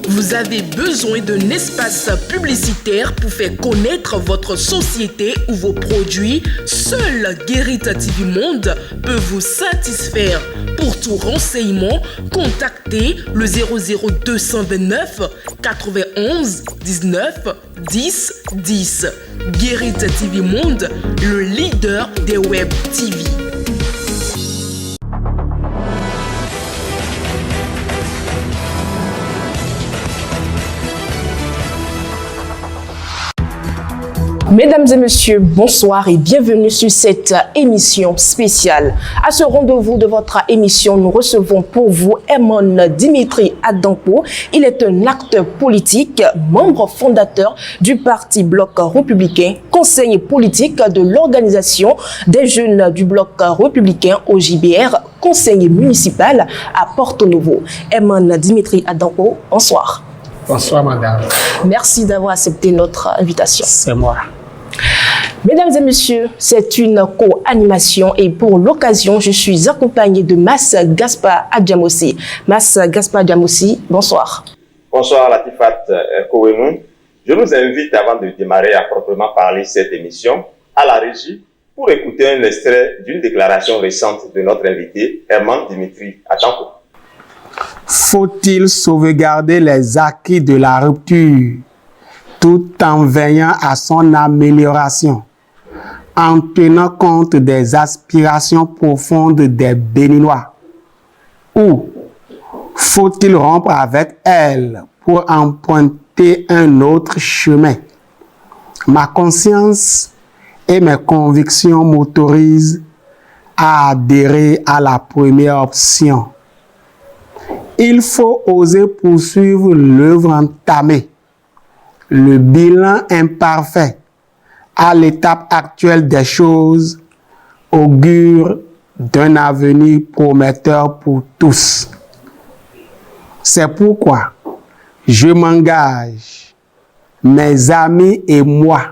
Vous avez besoin d'un espace publicitaire pour faire connaître votre société ou vos produits? Seul Guérit TV Monde peut vous satisfaire. Pour tout renseignement, contactez le 00229 91 19 10 10. Guérit TV Monde, le leader des web TV. Mesdames et messieurs, bonsoir et bienvenue sur cette émission spéciale. À ce rendez-vous de votre émission, nous recevons pour vous Emon Dimitri Adampo. Il est un acteur politique, membre fondateur du Parti Bloc Républicain, conseiller politique de l'Organisation des Jeunes du Bloc Républicain au JBR, conseiller municipal à Porto-Novo. Emon Dimitri Adampo, bonsoir. Bonsoir madame. Merci d'avoir accepté notre invitation. C'est moi. Mesdames et messieurs, c'est une co-animation et pour l'occasion, je suis accompagnée de Mas Gaspard Adjamossi. Mas Gaspard Adjamossi, bonsoir. Bonsoir Latifat Kouenou. Je vous invite avant de démarrer à proprement parler cette émission à la régie pour écouter un extrait d'une déclaration récente de notre invité, Emon Dimitri Adampo. Faut-il sauvegarder les acquis de la rupture tout en veillant à son amélioration, en tenant compte des aspirations profondes des Béninois? Ou faut-il rompre avec elles pour emprunter un autre chemin? Ma conscience et mes convictions m'autorisent à adhérer à la première option. Il faut oser poursuivre l'œuvre entamée. Le bilan imparfait à l'étape actuelle des choses augure d'un avenir prometteur pour tous. C'est pourquoi je m'engage, mes amis et moi,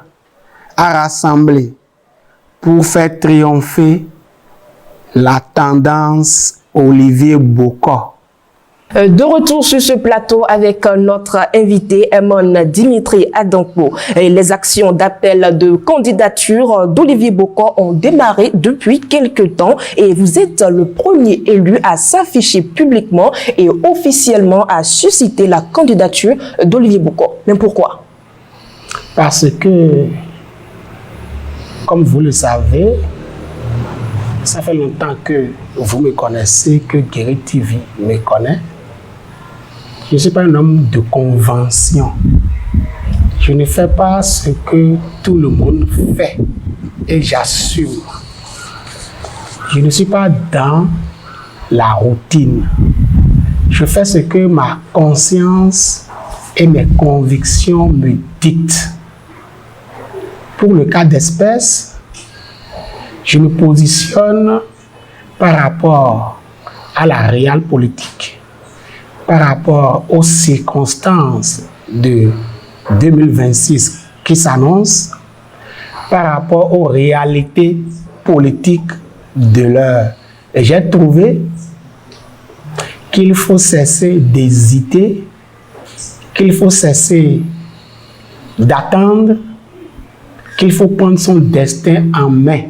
à rassembler pour faire triompher la tendance Olivier Bokor. De retour sur ce plateau avec notre invité Emon Dimitri Adampo. Les actions d'appel de candidature d'Olivier Bokor ont démarré depuis quelques temps et vous êtes le premier élu à s'afficher publiquement et officiellement à susciter la candidature d'Olivier Bokor. Mais pourquoi? Parce que, comme vous le savez, ça fait longtemps que vous me connaissez, que Guérit TV me connaît. Je ne suis pas un homme de convention. Je ne fais pas ce que tout le monde fait et j'assume. Je ne suis pas dans la routine. Je fais ce que ma conscience et mes convictions me dictent. Pour le cas d'espèce, je me positionne par rapport à la réelle politique, par rapport aux circonstances de 2026 qui s'annoncent, par rapport aux réalités politiques de l'heure. Et j'ai trouvé qu'il faut cesser d'hésiter, qu'il faut cesser d'attendre, qu'il faut prendre son destin en main,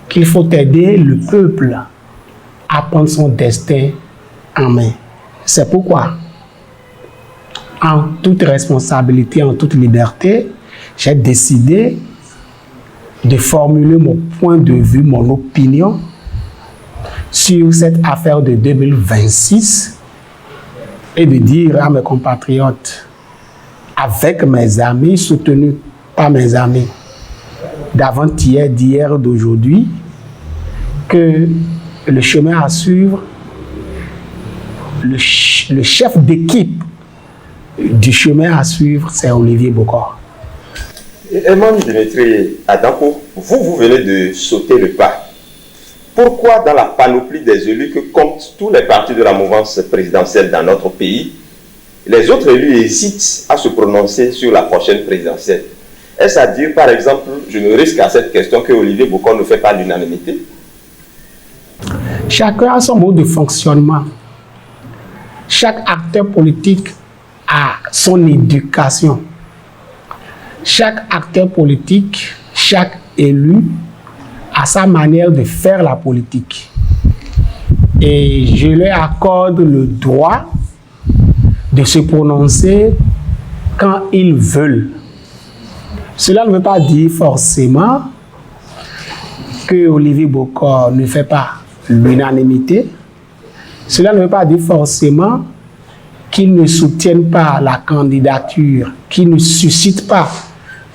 qu'il faut aider le peuple à prendre son destin en main. C'est pourquoi, en toute responsabilité, en toute liberté, j'ai décidé de formuler mon point de vue, mon opinion sur cette affaire de 2026 et de dire à mes compatriotes, avec mes amis, soutenus par mes amis d'avant-hier, d'hier, d'aujourd'hui, que le chemin à suivre, le chef d'équipe du chemin à suivre, c'est Olivier Bokor. Emon Dimitri Adampo, vous venez de sauter le pas. Pourquoi dans la panoplie des élus que comptent tous les partis de la mouvance présidentielle dans notre pays, les autres élus hésitent à se prononcer sur la prochaine présidentielle? Est-ce à dire, par exemple, je ne risque à cette question que Olivier Bokor ne fait pas l'unanimité? Chacun a son mode de fonctionnement. Chaque acteur politique à son éducation. Chaque acteur politique, chaque élu a sa manière de faire la politique. Et je leur accorde le droit de se prononcer quand ils veulent. Cela ne veut pas dire forcément que Olivier Bokor ne fait pas l'unanimité. Cela ne veut pas dire forcément qu'il ne soutienne pas la candidature, qu'il ne suscite pas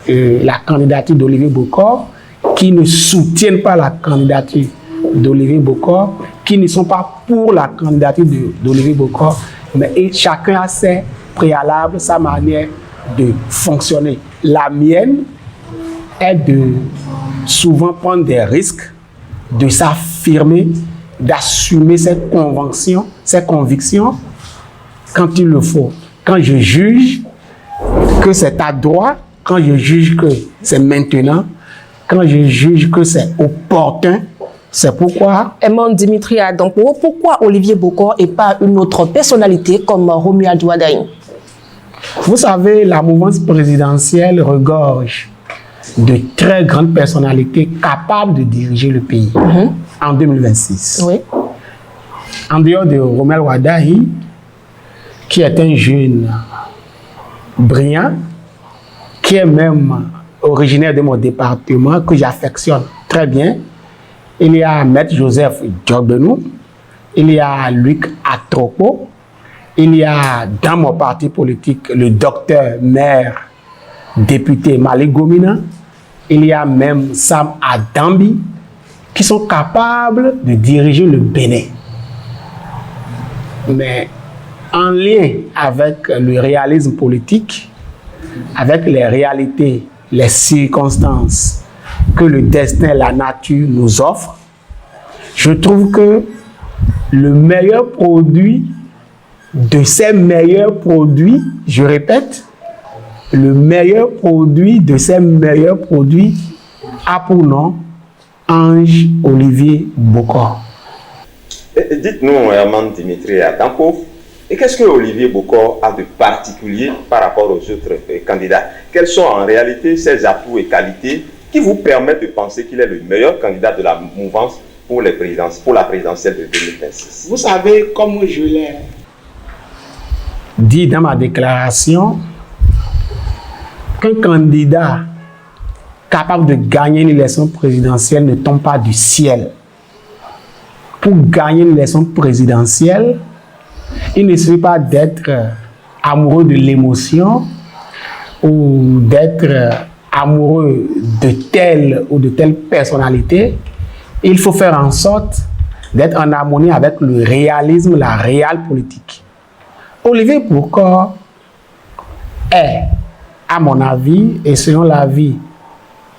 la candidature d'Olivier Bokor, qui ne soutiennent pas la candidature d'Olivier Bokor, qui ne sont pas pour la candidature d'Olivier Bokor, mais chacun a ses préalables, sa manière de fonctionner. La mienne est de souvent prendre des risques, de s'affirmer, d'assumer ses convictions, quand il le faut. Quand je juge que c'est à droit, quand je juge que c'est maintenant, quand je juge que c'est opportun, c'est pourquoi... Emmanuel Dimitri Adankpo, pourquoi Olivier Bokor et pas une autre personnalité comme Romuald Wardani? Vous savez, la mouvance présidentielle regorge de très grandes personnalités capables de diriger le pays en 2026. Oui. En dehors de Romuald Wardani, qui est un jeune brillant, qui est même originaire de mon département, que j'affectionne très bien. Il y a Maître Joseph Djogbenou, il y a Luc Atropo, il y a dans mon parti politique le docteur maire député Malick Gomina, il y a même Sam Adambi, qui sont capables de diriger le Bénin. Mais en lien avec le réalisme politique, avec les réalités, les circonstances que le destin, la nature nous offre, je trouve que le meilleur produit de ces meilleurs produits, je répète, le meilleur produit de ces meilleurs produits a pour nom Ange Olivier Bokor. Dites-nous, Emmanuel Dimitri Adankpo, et qu'est-ce que Olivier Bokor a de particulier par rapport aux autres candidats? Quels sont en réalité ses atouts et qualités qui vous permettent de penser qu'il est le meilleur candidat de la mouvance pour la présidentielle de 2026? Vous savez, comme je l'ai dit dans ma déclaration, qu'un candidat capable de gagner une élection présidentielle ne tombe pas du ciel. Pour gagner une élection présidentielle, il ne suffit pas d'être amoureux de l'émotion ou d'être amoureux de telle ou de telle personnalité. Il faut faire en sorte d'être en harmonie avec le réalisme, la réelle politique. Olivier Bokor est, à mon avis, et selon l'avis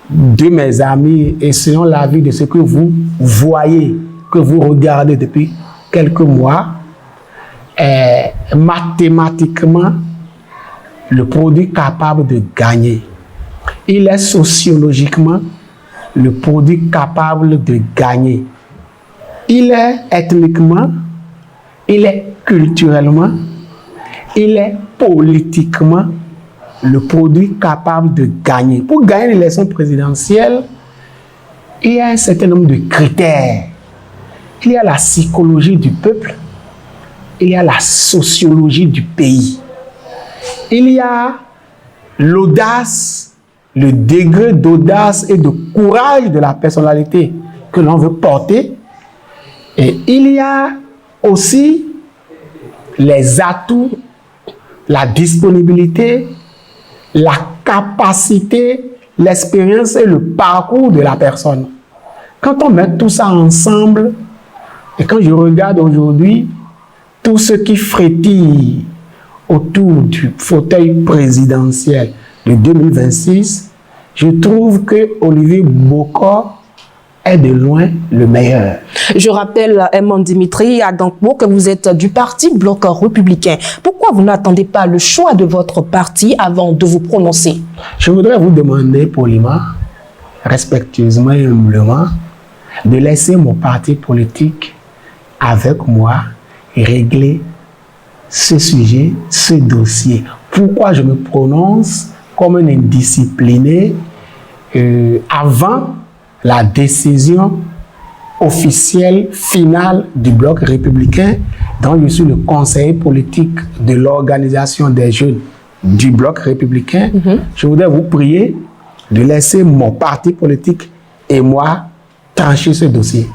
de mes amis, et selon l'avis de ce que vous voyez, que vous regardez depuis quelques mois, est mathématiquement le produit capable de gagner. Il est sociologiquement le produit capable de gagner. Il est ethniquement, il est culturellement, il est politiquement le produit capable de gagner. Pour gagner l'élection présidentielle, il y a un certain nombre de critères. Il y a la psychologie du peuple, il y a la sociologie du pays. Il y a l'audace, le degré d'audace et de courage de la personnalité que l'on veut porter. Et il y a aussi les atouts, la disponibilité, la capacité, l'expérience et le parcours de la personne. Quand on met tout ça ensemble, et quand je regarde aujourd'hui tout ce qui frétille autour du fauteuil présidentiel de 2026, je trouve que Olivier Bokor est de loin le meilleur. Je rappelle, Emmanuel Dimitri Adankpo, que vous êtes du parti Bloc républicain. Pourquoi vous n'attendez pas le choix de votre parti avant de vous prononcer? Je voudrais vous demander poliment, respectueusement et humblement, de laisser mon parti politique avec moi régler ce sujet, ce dossier. Pourquoi je me prononce comme un indiscipliné avant la décision officielle finale du bloc républicain, dont je suis le conseiller politique de l'organisation des jeunes du bloc républicain. Je voudrais vous prier de laisser mon parti politique et moi trancher ce dossier.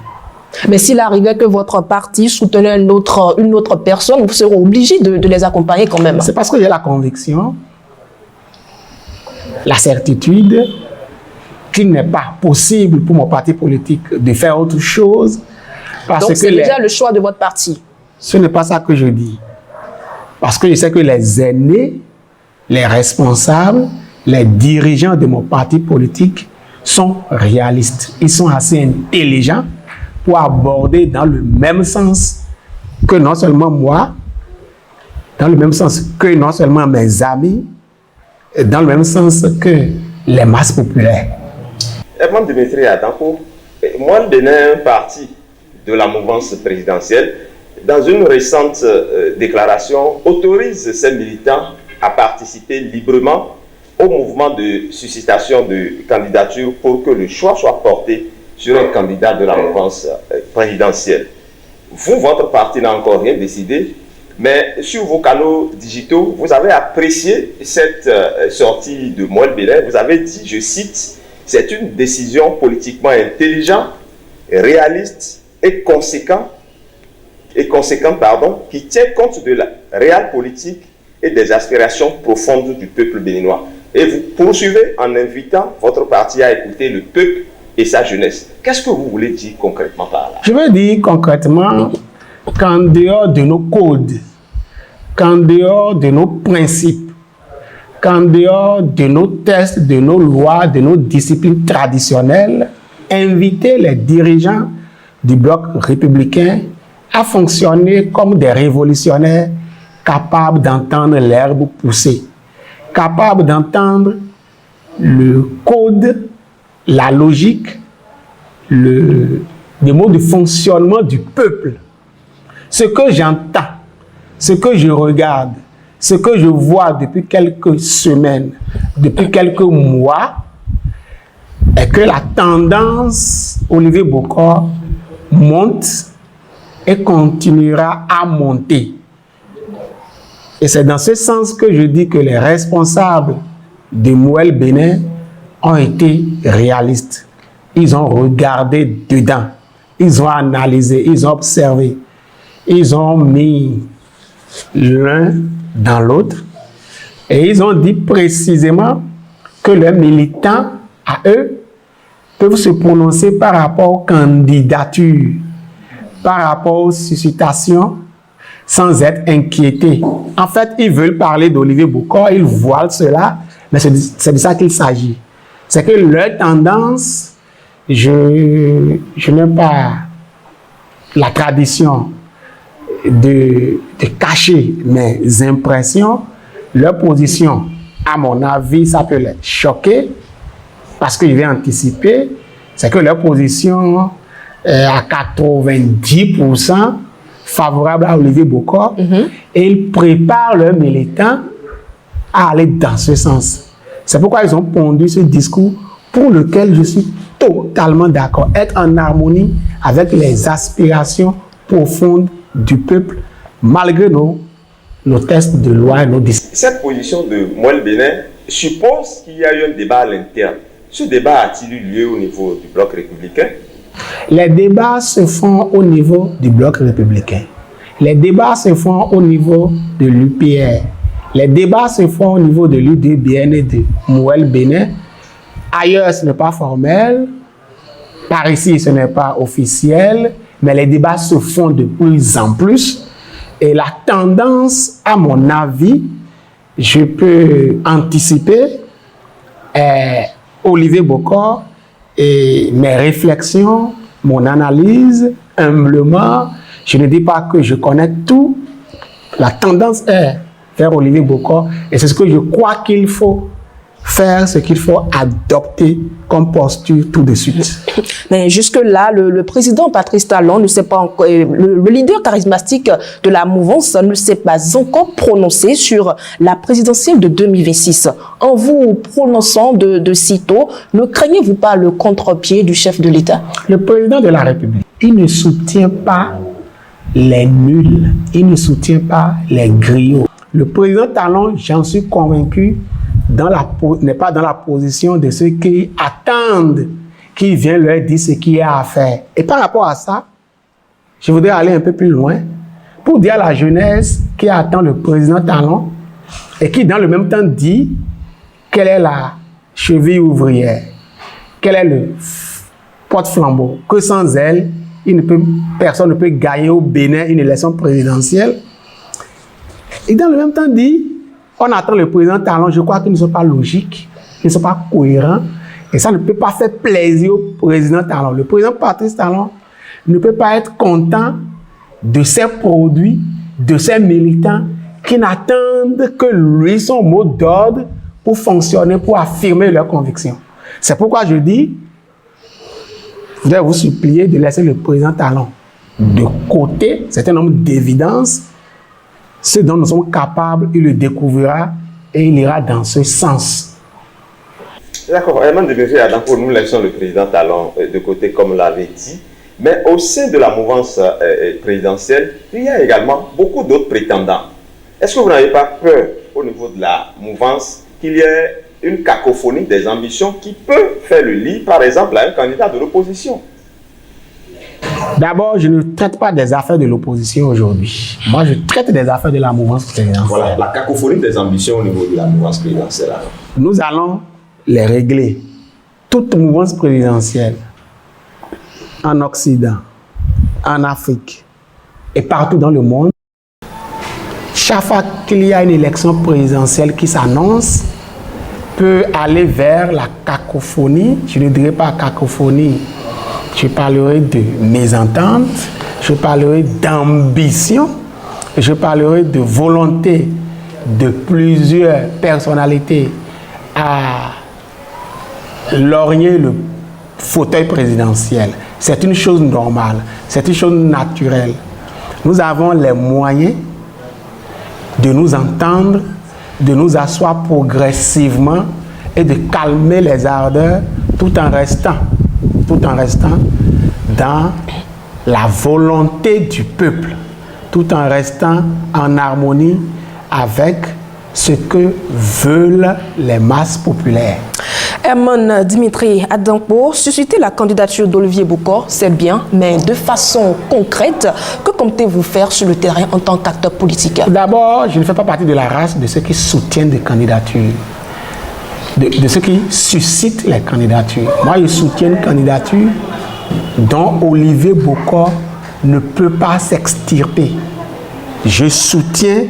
Mais s'il arrivait que votre parti soutenait une autre personne, vous serez obligé de les accompagner quand même. C'est parce que j'ai la conviction, la certitude qu'il n'est pas possible pour mon parti politique de faire autre chose. Parce Donc que c'est déjà le choix de votre parti. Ce n'est pas ça que je dis. Parce que je sais que les aînés, les responsables, les dirigeants de mon parti politique sont réalistes. Ils sont assez intelligents pour aborder dans le même sens que non seulement moi, dans le même sens que non seulement mes amis, dans le même sens que les masses populaires. Herman Dimitri Adanko, Moelle Bénin, parti de la mouvance présidentielle, dans une récente déclaration, autorise ses militants à participer librement au mouvement de suscitation de candidature pour que le choix soit porté sur un candidat de la mouvance présidentielle. Vous, votre parti n'a encore rien décidé, mais sur vos canaux digitaux, vous avez apprécié cette sortie de Moelle Bénin. Vous avez dit, je cite, « C'est une décision politiquement intelligente, réaliste et conséquente, qui tient compte de la réelle politique et des aspirations profondes du peuple béninois. » Et vous poursuivez en invitant votre parti à écouter le peuple et sa jeunesse. Qu'est-ce que vous voulez dire concrètement par là? Je veux dire concrètement qu'en dehors de nos codes, qu'en dehors de nos principes, qu'en dehors de nos tests, de nos lois, de nos disciplines traditionnelles, inviter les dirigeants du bloc républicain à fonctionner comme des révolutionnaires capables d'entendre l'herbe pousser, capables d'entendre le code, la logique, le mode de fonctionnement du peuple. Ce que j'entends, ce que je regarde, ce que je vois depuis quelques semaines, depuis quelques mois, est que la tendance Olivier Bokor monte et continuera à monter. Et c'est dans ce sens que je dis que les responsables de Moelle Bénin ont été réalistes. Ils ont regardé dedans, ils ont analysé, ils ont observé, ils ont mis l'un dans l'autre et ils ont dit précisément que les militants, à eux, peuvent se prononcer par rapport aux candidatures, par rapport aux suscitations, sans être inquiétés. En fait, ils veulent parler d'Olivier Bokor, ils voilent cela, mais c'est de ça qu'il s'agit. C'est que leur tendance, je n'aime pas la tradition de cacher mes impressions. Leur position, à mon avis, ça peut les choquer, parce que je vais anticiper, c'est que leur position est à 90% favorable à Olivier Bokor, et ils préparent leurs militants à aller dans ce sens. C'est pourquoi ils ont pondu ce discours pour lequel je suis totalement d'accord, être en harmonie avec les aspirations profondes du peuple, malgré nos tests de loi et nos décisions. Cette position de Moelle Bénin suppose qu'il y a eu un débat à l'interne. Ce débat a-t-il eu lieu au niveau du bloc républicain? Les débats se font au niveau du bloc républicain. Les débats se font au niveau de l'UPR. Les débats se font au niveau de l'UDBN et de Moelle Bénin. Ailleurs, ce n'est pas formel. Par ici, ce n'est pas officiel. Mais les débats se font de plus en plus. Et la tendance, à mon avis, je peux anticiper, Olivier Bokor et mes réflexions, mon analyse, humblement, je ne dis pas que je connais tout. La tendance est vers Olivier Bokor et c'est ce que je crois qu'il faut faire ce qu'il faut adopter comme posture tout de suite. Mais jusque-là, le président Patrice Talon ne s'est pas encore, le leader charismatique de la mouvance ne s'est pas encore prononcé sur la présidentielle de 2026. En vous prononçant de sitôt, ne craignez-vous pas le contre-pied du chef de l'État? Le président de la République, il ne soutient pas les nuls, il ne soutient pas les griots. Le président Talon, j'en suis convaincu, n'est pas dans la position de ceux qui attendent qu'il vienne leur dire ce qu'il y a à faire. Et par rapport à ça, je voudrais aller un peu plus loin pour dire à la jeunesse qui attend le président Talon et qui dans le même temps dit quelle est la cheville ouvrière, quel est le porte-flambeau, que sans elle, personne ne peut gagner au Bénin une élection présidentielle. Et dans le même temps dit, on attend le président Talon, je crois qu'ils ne sont pas logiques, ils ne sont pas cohérents, et ça ne peut pas faire plaisir au président Talon. Le président Patrice Talon ne peut pas être content de ses produits, de ses militants, qui n'attendent que lui, son mot d'ordre, pour fonctionner, pour affirmer leurs convictions. C'est pourquoi je dis, je voudrais vous supplier de laisser le président Talon de côté, c'est un nombre d'évidence. Ce dont nous sommes capables, il le découvrira et il ira dans ce sens. D'accord. Herman Dimitri Adancourt, nous laissons le président Talon de côté, comme l'avait dit. Mais au sein de la mouvance présidentielle, il y a également beaucoup d'autres prétendants. Est-ce que vous n'avez pas peur, au niveau de la mouvance, qu'il y ait une cacophonie des ambitions qui peut faire le lit, par exemple, à un candidat de l'opposition? D'abord, je ne traite pas des affaires de l'opposition aujourd'hui. Moi, je traite des affaires de la mouvance présidentielle. Voilà, la cacophonie des ambitions au niveau de la mouvance présidentielle. Nous allons les régler. Toute mouvance présidentielle, en Occident, en Afrique et partout dans le monde, chaque fois qu'il y a une élection présidentielle qui s'annonce, peut aller vers la cacophonie. Je ne dirais pas cacophonie. Je parlerai de mésentente, je parlerai d'ambition, je parlerai de volonté de plusieurs personnalités à lorgner le fauteuil présidentiel. C'est une chose normale, c'est une chose naturelle. Nous avons les moyens de nous entendre, de nous asseoir progressivement et de calmer les ardeurs tout en restant dans la volonté du peuple, tout en restant en harmonie avec ce que veulent les masses populaires. Herman Dimitri Adancourt, susciter la candidature d'Olivier Bokor, c'est bien, mais de façon concrète, que comptez-vous faire sur le terrain en tant qu'acteur politique? D'abord, je ne fais pas partie de la race de ceux qui soutiennent des candidatures, de ceux qui suscitent les candidatures. Moi, je soutiens une candidature dont Olivier Bokor ne peut pas s'extirper. Je soutiens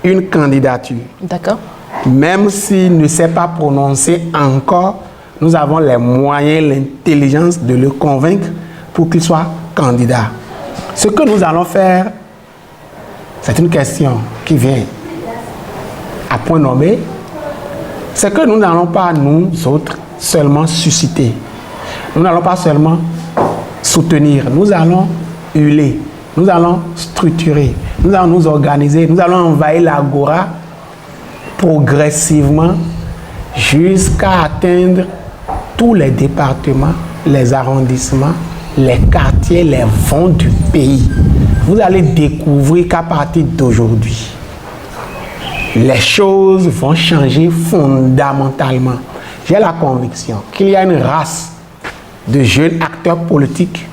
une candidature. D'accord. Même s'il ne s'est pas prononcé encore, nous avons les moyens, l'intelligence de le convaincre pour qu'il soit candidat. Ce que nous allons faire, c'est une question qui vient à point nommé. C'est que nous n'allons pas, nous autres, seulement susciter. Nous n'allons pas seulement soutenir. Nous allons hurler. Nous allons structurer. Nous allons nous organiser. Nous allons envahir l'agora progressivement jusqu'à atteindre tous les départements, les arrondissements, les quartiers, les fonds du pays. Vous allez découvrir qu'à partir d'aujourd'hui, les choses vont changer fondamentalement. J'ai la conviction qu'il y a une race de jeunes acteurs politiques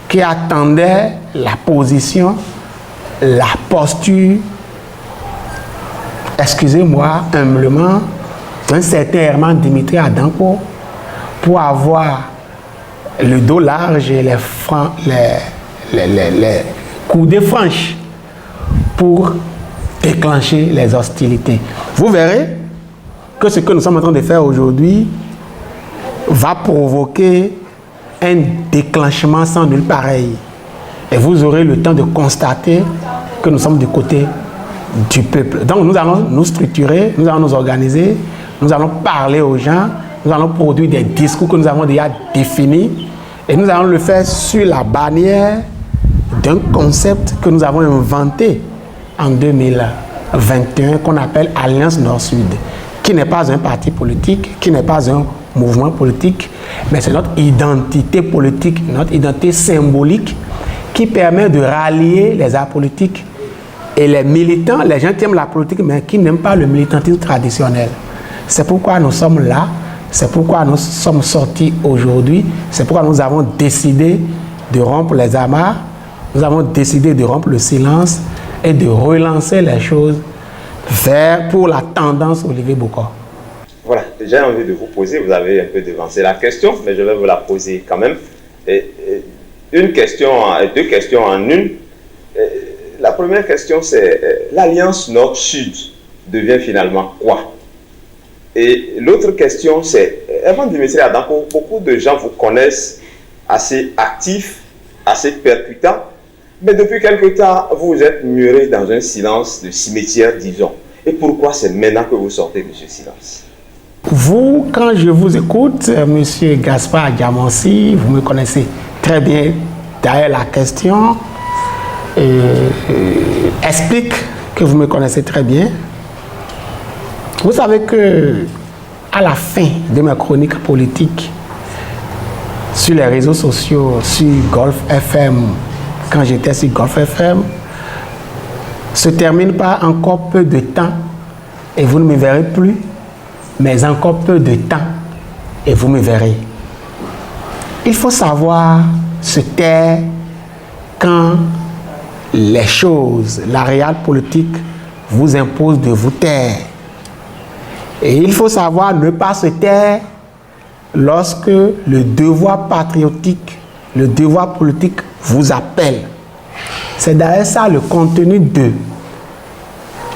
qui attendaient la position, la posture, excusez-moi humblement, d'un certain Herman Dimitri Adancourt pour avoir le dos large et les coudées franches pour déclencher les hostilités. Vous verrez que ce que nous sommes en train de faire aujourd'hui va provoquer un déclenchement sans nul pareil. Et vous aurez le temps de constater que nous sommes du côté du peuple. Donc nous allons nous structurer, nous allons nous organiser, nous allons parler aux gens, nous allons produire des discours que nous avons déjà définis et nous allons le faire sur la bannière d'un concept que nous avons inventé en 2021 qu'on appelle Alliance Nord-Sud, qui n'est pas un parti politique, qui n'est pas un mouvement politique, mais c'est notre identité politique, notre identité symbolique qui permet de rallier les apolitiques et les militants, les gens qui aiment la politique mais qui n'aiment pas le militantisme traditionnel. C'est pourquoi nous sommes là, c'est pourquoi nous sommes sortis aujourd'hui, c'est pourquoi nous avons décidé de rompre les amarres, nous avons décidé de rompre le silence et de relancer les choses pour la tendance Olivier Bokor. Voilà, j'ai envie de vous poser, vous avez un peu devancé la question, mais je vais vous la poser quand même. Deux questions en une. La première question, c'est l'Alliance Nord-Sud devient finalement quoi? Et l'autre question, c'est, Herman Dimitri Adanko, beaucoup de gens vous connaissent assez actif, assez percutant, mais depuis quelque temps, vous vous êtes muré dans un silence de cimetière, disons. Et pourquoi c'est maintenant que vous sortez de ce silence? Vous, quand je vous écoute, Monsieur Gaspard Diamansi, vous me connaissez très bien. D'ailleurs, la question explique que vous me connaissez très bien. Vous savez que à la fin de ma chronique politique sur les réseaux sociaux, sur Golf FM, quand j'étais sur Golf FM, se termine par encore peu de temps et vous ne me verrez plus, mais encore peu de temps et vous me verrez. Il faut savoir se taire quand les choses, la réelle politique vous impose de vous taire. Et il faut savoir ne pas se taire lorsque le devoir patriotique, le devoir politique vous appelle. C'est d'ailleurs ça le contenu de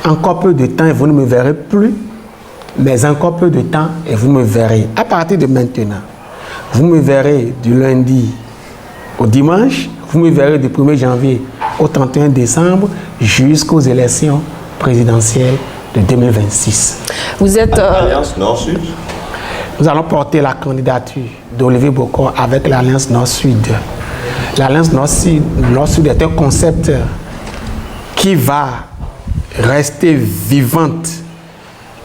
encore peu de temps et vous ne me verrez plus, mais encore peu de temps et vous me verrez. À partir de maintenant, vous me verrez du lundi au dimanche, vous me verrez du 1er janvier au 31 décembre jusqu'aux élections présidentielles de 2026. Vous êtes... Alliance Nord-Sud. Nous allons porter la candidature d'Olivier Bokor avec l'Alliance Nord-Sud. L'Alliance Nord-Sud est un concept qui va rester vivante,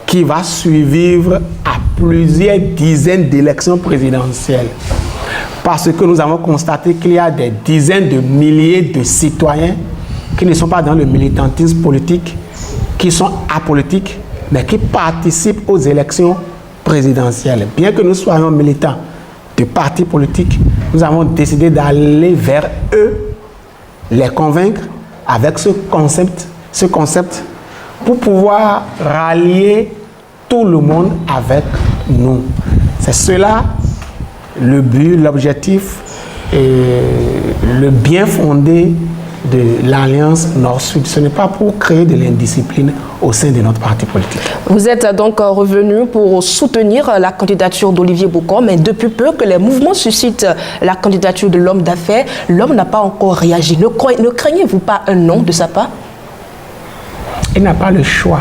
qui va survivre à plusieurs dizaines d'élections présidentielles. Parce que nous avons constaté qu'il y a des dizaines de milliers de citoyens qui ne sont pas dans le militantisme politique, qui sont apolitiques, mais qui participent aux élections présidentielles. Bien que nous soyons militants de partis politiques, nous avons décidé d'aller vers eux, les convaincre avec ce concept pour pouvoir rallier tout le monde avec nous. C'est cela le but, l'objectif et le bien fondé de l'Alliance Nord-Sud. Ce n'est pas pour créer de l'indiscipline au sein de notre parti politique. Vous êtes donc revenu pour soutenir la candidature d'Olivier Bokor, mais depuis peu que les mouvements suscitent la candidature de l'homme d'affaires, l'homme n'a pas encore réagi. Ne craignez-vous pas un non de sa part? Il n'a pas le choix.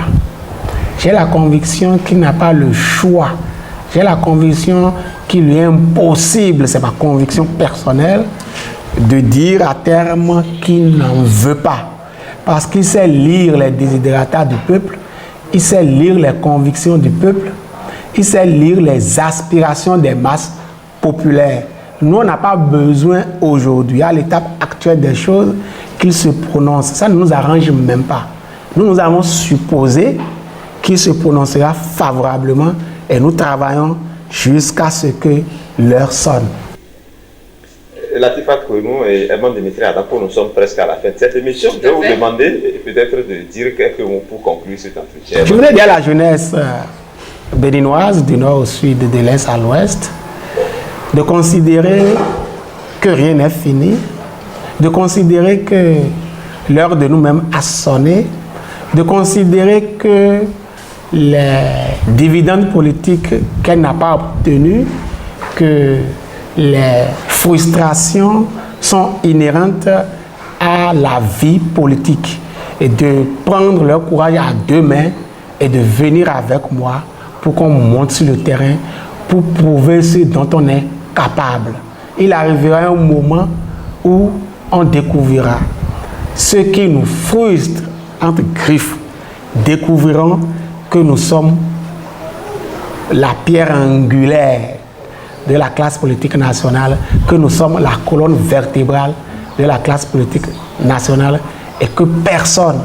J'ai la conviction qu'il n'a pas le choix. J'ai la conviction qu'il lui est impossible, c'est ma conviction personnelle, de dire à terme qu'il n'en veut pas. Parce qu'il sait lire les desiderata du peuple, il sait lire les convictions du peuple, il sait lire les aspirations des masses populaires. Nous, on n'a pas besoin aujourd'hui, à l'étape actuelle des choses, qu'il se prononce. Ça ne nous arrange même pas. Nous avons supposé qu'il se prononcera favorablement et nous travaillons jusqu'à ce que l'heure sonne. Latifa Kouemou et Herman Dimitri Adanko, nous sommes presque à la fin de cette émission. Je vais vous demander peut-être de dire quelques mots pour conclure cet entretien. Je voudrais dire à la jeunesse béninoise, du nord au sud, de l'est à l'ouest, de considérer que rien n'est fini, de considérer que l'heure de nous-mêmes a sonné, de considérer que les dividendes politiques qu'elle n'a pas obtenus, que les frustrations sont inhérentes à la vie politique et de prendre leur courage à deux mains et de venir avec moi pour qu'on monte sur le terrain, pour prouver ce dont on est capable. Il arrivera un moment où on découvrira ce qui nous frustre entre griffes, découvriront que nous sommes la pierre angulaire de la classe politique nationale, que nous sommes la colonne vertébrale de la classe politique nationale et que personne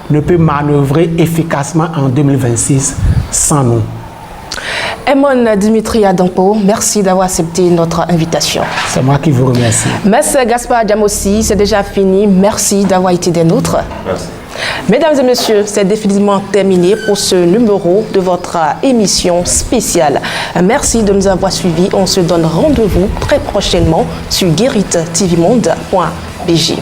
ne peut manœuvrer efficacement en 2026 sans nous. Emon Dimitri Adampo, merci d'avoir accepté notre invitation. C'est moi qui vous remercie. Merci Gaspard Diamossi, c'est déjà fini. Merci d'avoir été des nôtres. Merci. Mesdames et messieurs, c'est définitivement terminé pour ce numéro de votre émission spéciale. Merci de nous avoir suivis. On se donne rendez-vous très prochainement sur gueritttvmonde.bg.